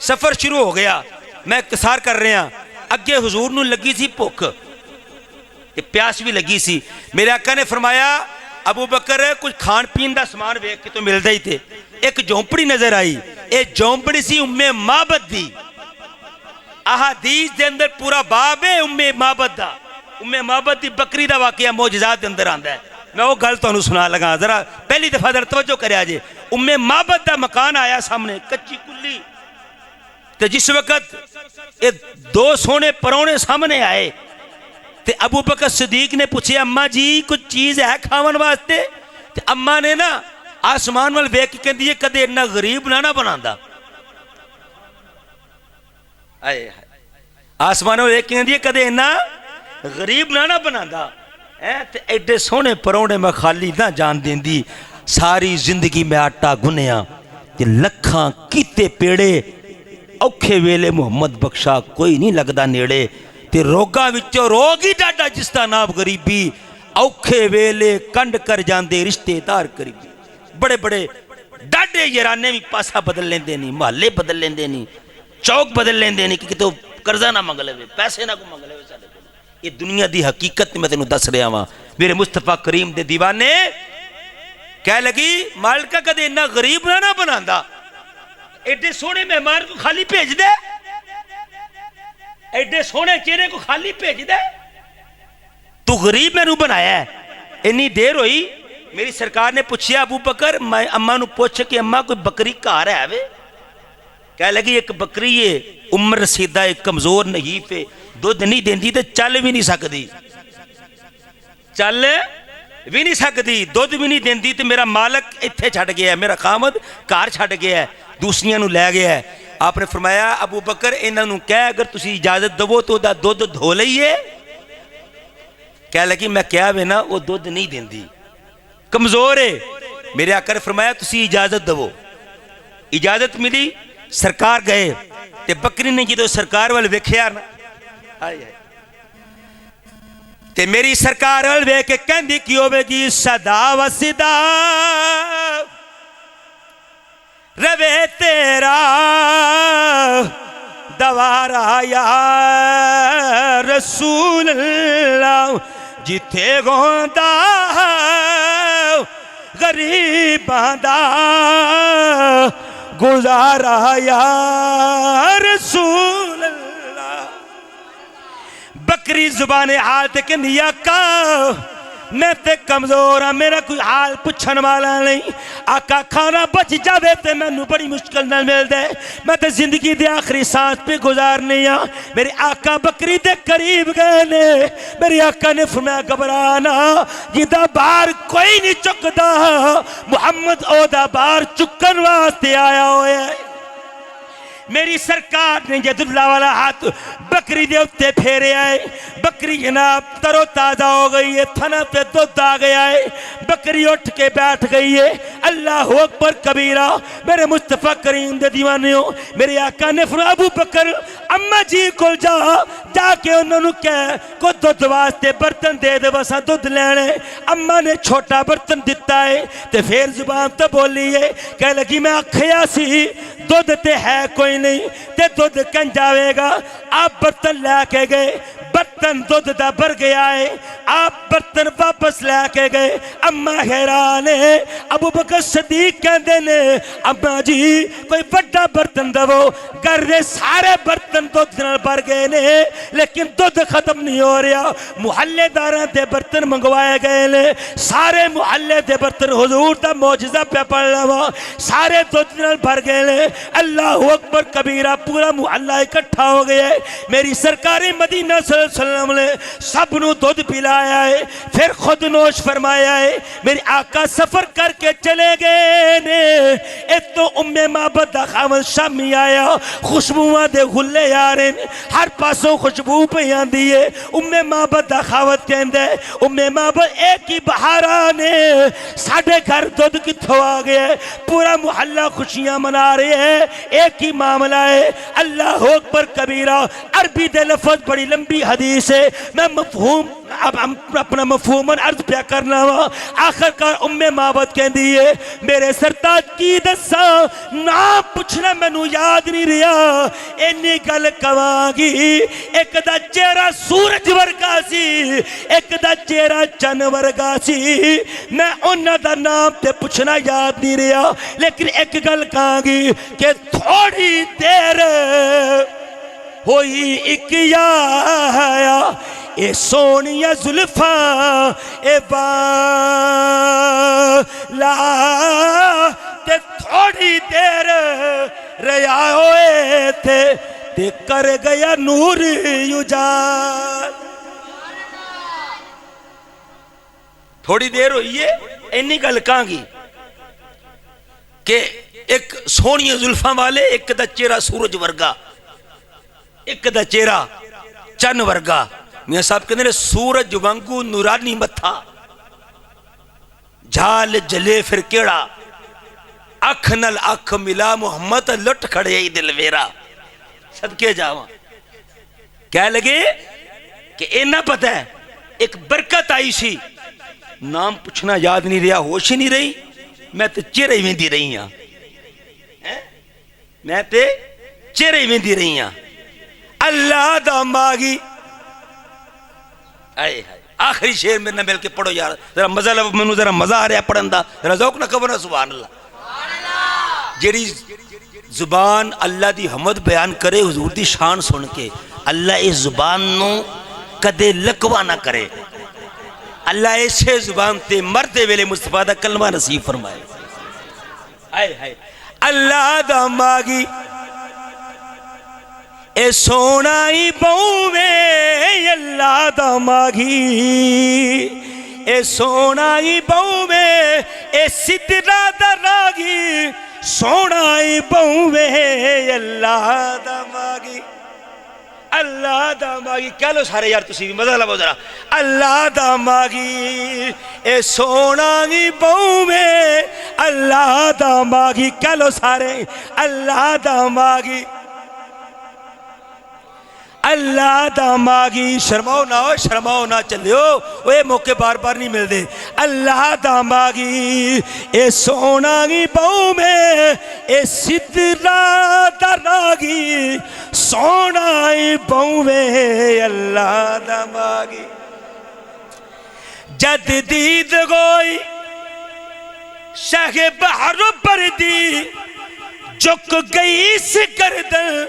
سفر شروع ہو گیا، میں اختصار کر رہے ہیں، اگے حضور نو لگی سی بھوک، پیاس بھی لگی سی، میرے آقا نے فرمایا ابو بکر کچھ کھان پین دا سامان ویکھ کے تو ملدا ہی تھے، ایک جھونپڑی نظر آئی، اے جھونپڑی سی ام معبد دی، احادیث دے اندر پورا باب ہے ام معبد دا، ام معبد دی بکری دا واقعہ معجزات دے اندر آندا ہے، میں وہ گل تانوں سنا لگا، ذرا پہلی دفعہ ذرا توجہ کریا جے، ام معبد دا مکان آیا سامنے کچی کلی، تے جس وقت اے دو سونے پرونے سامنے آئے تے ابو بکر صدیق نے پوچھے اماں جی کچھ چیز ہے کھاون واسطے، تے اماں نے نا آسمان وال ویکھ کے کہندی ہے کدے اتنا غریب نہ بناندا، آسمان وال ویکھ کے کہندی ہے کدے اتنا غریب نہ بناندا، تے ایڈے سونے پرونے میں خالی نہ جان دیندی، ساری زندگی میں آٹا گنیا تے لکھاں کیتے پیڑے، اوکھے ویلے محمد بخشا کوئی نہیں لگدا نیڑے، تے روگاں وچوں روگ ہی ڈاڈا جس دا نام غریبی، اوکھے ویلے کنڈ کر جاندے رشتے دار قریبی، بڑے بڑے ڈاڈے یارانے بھی پاسا بدل لیندے نہیں، محلے بدل لیندے نہیں، چوک بدل لیندے نہیں کہ تو قرضہ نہ منگ لے، پیسے نہ کو منگ لے سارے، یہ دنیا دی حقیقت میں تینوں دس رہا ہاں، میرے مصطفیٰ کریم دے دیوانے کہہ لگی مالکہ کدے اتنا غریب نہ بناندا، ایڈے سونے مہمان کو خالی بھیج دے، ایڈے سونے چہرے کو خالی بھیج دے، تو غریب میں نو بنایا ہے، انی دیر ہوئی میری سرکار نے پوچھیا ابو بکر میں اماں نو پوچھ کہ اماں کوئی بکری کار ہے وے، کہہ لگی ایک بکری ہے عمر رسیدہ ایک کمزور نحیف ہے، دودھ نہیں دیندی تے چل بھی نہیں سکدی، چل بھی نہیں سکدی، دودھ بھی نہیں دیندی تے میرا مالک اتھے چھڑ گیا ہے، میرا خامد کار چھڑ گیا ہے، دوسریاں نو لے گیا ہے، آپ نے فرمایا ابو بکر انہاں نو کہہ اگر تسی اجازت دو تو دا دودھ دھو لئیے، کہہ لگی میں کیا وے نا وہ دودھ نہیں دیندی کمزور ہے، میرے آقا نے فرمایا تسی اجازت دو، اجازت ملی، سرکار گئے تے بکری نے جدو سرکار وال ویکھیا نا تے میری سرکار وال ویکھ کے کہندی کی ہوے گی صدا و صدا روے تیرا دوارا یا رسول اللہ جتھے گوندا غریباں دا گزارا یا رسول اللہ، بکری زبان حال تے کہندی آقا میں تے کمزور ہاں، میرا کوئی حال پوچھن والا نہیں، آقا کھانا بچ جاوے تے مینوں بڑی مشکل نہ مل دے، میں تے زندگی دے آخری سانس پہ گزارنی ہاں، میرے آقا بکری دے قریب گئے نے، میرے آقا نے فرمایا گھبرانا جدا بار کوئی نہیں چکدا، محمد او دا بار چکن واسطے آیا ہوئے ہے، میری سرکار نے جد اللہ والا ہاتھ بکری دے اتے پھیرے آئے، بکری جناب ترو تازہ ہو گئی ہے، تھنا پہ دودھ آ گیا ہے، بکری اٹھ کے بیٹھ گئی ہے، اللہ اکبر کبیرہ، میرے مصطفیٰ کریم دے دیوانیوں، میرے آقا نے فرمایا ابو بکر اماں جی کو جا کے انہوں نے کہا کو دودھ واسطے برتن دے دے بسا دودھ لینے، اماں نے چھوٹا برتن دیتا ہے تے پھر زبان تو بولی ہے، کہہ لگی میں آکھیا سی دودھ تے ہے کوئی نہیں تے دودھ کن جاوے گا، آپ برتن لے کے گئے، برتن دودھ دا بھر گیا ہے، آپ برتن واپس لے کے گئے، اماں حیران ہے، ابو بکر صدیق کہندے نے اماں جی کوئی بڑا برتن دو، گھر دے سارے برتن دودھ نال بھر گئے نے لیکن دودھ ختم نہیں ہو رہا، محلے داراں دے برتن منگوائے گئے نے، سارے محلے دے برتن حضور دا معجزہ پہ پڑھ لوا، سارے دودھ نال بھر گئے نے، اللہ اکبر کبیرہ، پورا محلہ اکٹھا ہو گیا ہے، میری سرکار مدینہ صلی اللہ علیہ وسلم نے سب نو دودھ پلایا ہے، پھر خود نوش فرمایا ہے، میرے آقا سفر کر کے چلے گئے نے، اتو ام معبد دا خاوند شامی آیا، خوشبوواں دے غلے یارے ہر پاسوں خوشبو پہ آندی ہے، ام معبد دا خاوند کہندے ام معبد ایک ہی بہارا نے ساڑھے گھر دودھ کتھوں آ گئے، پورا محلہ خوشیاں منا رہے ہیں، ایک ہی معاملہ ہے، اللہ اکبر کبیرہ، عربی دے لفظ بڑی لمبی حدیث حدیث ہے میں مفہوم اب اپنا مفہوماً عرض پیا کرنا وا آخر کار معبد کہن دیئے میرے سرتاج کی دسا نام پوچھنا مینوں یاد نہیں رہا اینی گل کواں گی ایک دا چہرہ سورج ورگا سی ایک دا چہرہ چن ورگا سی میں انہاں دا نام تے پوچھنا یاد نہیں رہا لیکن ایک گل کہاں گی کہ تھوڑی دیر ہوئی ایک یا اے سونیا زلفاں اے بالا تے تھوڑی دیر ریا ہوئے تھے تے کر گیا نور یجال تھوڑی دیر ہوئی ہے اینی گل کہاں گی کہ ایک سونی زلفاں والے ایک دا چہرہ سورج ورگا ایک دا چہرہ چن ورگا میاں صاحب کہنے لے سورج وانگو نورانی متھا جھال جلے پھر کیڑا اکھ نل اکھ ملا محمد لٹ کھڑے ہی دل ویرا صدقے جاواں کہہ لگے کہ اینا پتہ ہے ایک برکت آئی سی نام پوچھنا یاد نہیں رہا ہوش ہی نہیں رہی میں تے چہرے ہی ویندی رہی ہاں میں تے چہرے ہی ویندی رہی ہاں اللہ دا ماغی آخری شیر میں نہ مل کے پڑھو یار ذرا مزہ لو منو ذرا مزہ آ رہا ہے پڑھن دا ذرا ذوق نہ کبنا سبحان اللہ جیڑی زبان اللہ دی حمد بیان کرے حضور دی شان سن کے اللہ اس زبان نو کدے لکوا نہ کرے اللہ ایسے زبان تے مرتے ویلے مصطفیٰ دا کلمہ نصیب فرمائے آئے ہائے اللہ دا ماغی اے سونائی بہوے اللہ دا ماغی اے سونائی بہوے اے سدرہ دا راگی سونائی بہوے اللہ دا ماغی اللہ دا ماغی کہہ لو سارے یار تسی بھی مزہ لبو ذرا اللہ دا ماغی اے سونائی بہوے اللہ دا ماغی کہہ لو سارے اللہ دا ماغی اللہ دا ماغی شرماؤ نہ چلے ہو وہ موقع بار بار نہیں مل دے اللہ دا ماغی اے سونائی بہو میں اے سدرہ دا راگی سونائی بہو میں اللہ دا ماغی جد دید گوئی شاہ بحر پردی جک گئی سکردن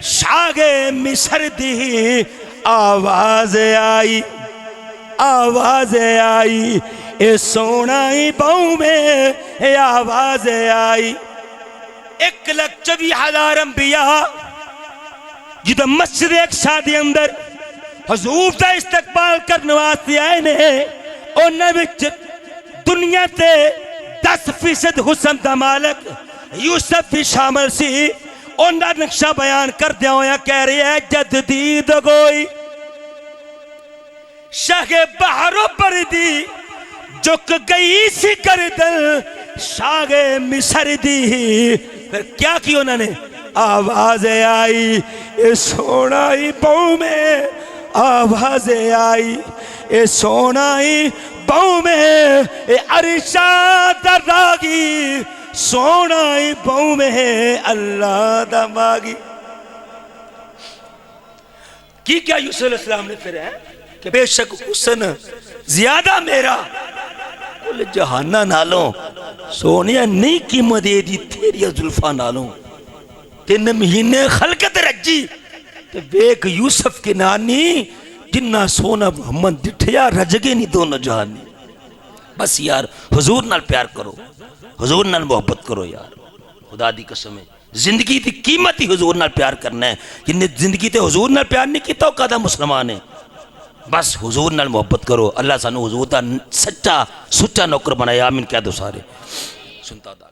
شاگے مصر دی آواز آئی اے سونائی بہو میں اے آواز آئی 1,24,000 انبیاء جدہ مسجد ایک شادی اندر حضور دا استقبال کرنے واسطے آئے نے انہیں وچ دنیا تے 10% حسن دا مالک یوسف بھی شامل سی انہاں نقشہ بیان کر دیا ہویا کہہ رہی ہے جدید گوئی شاہ بحر پردی جک گئی سی کردل شاہ مصر دی پھر کیا کی انہوں نے آواز آئی اے سونائی بہو میں آواز آئی اے سونائی بہو میں اے ارشاد راگی سونائی بہو میں اللہ دا ماغی کی کیا یوسف علیہ السلام نے پھر ہے کہ بے شک حسن زیادہ میرا کل جہانہ نالوں سونیا نہیں قیمت دے دی تیری زلفہ نالوں 3 مہینے خلقت رجی تے بیک یوسف کے نانی جنہ سونا محمد دٹھیا رجگے نہیں دونوں جہانی بس یار حضور نال پیار کرو حضور نال محبت کرو یار خدا دی قسم ہے زندگی دی قیمت ہی حضور نال پیار کرنا ہے جن نے زندگی تے حضور نال پیار نہیں کیتا وہ قدم مسلمان ہے بس حضور نال محبت کرو اللہ سانو حضور دا سچا سچا نوکر بنایا آمین کہہ دو سارے سنتا دا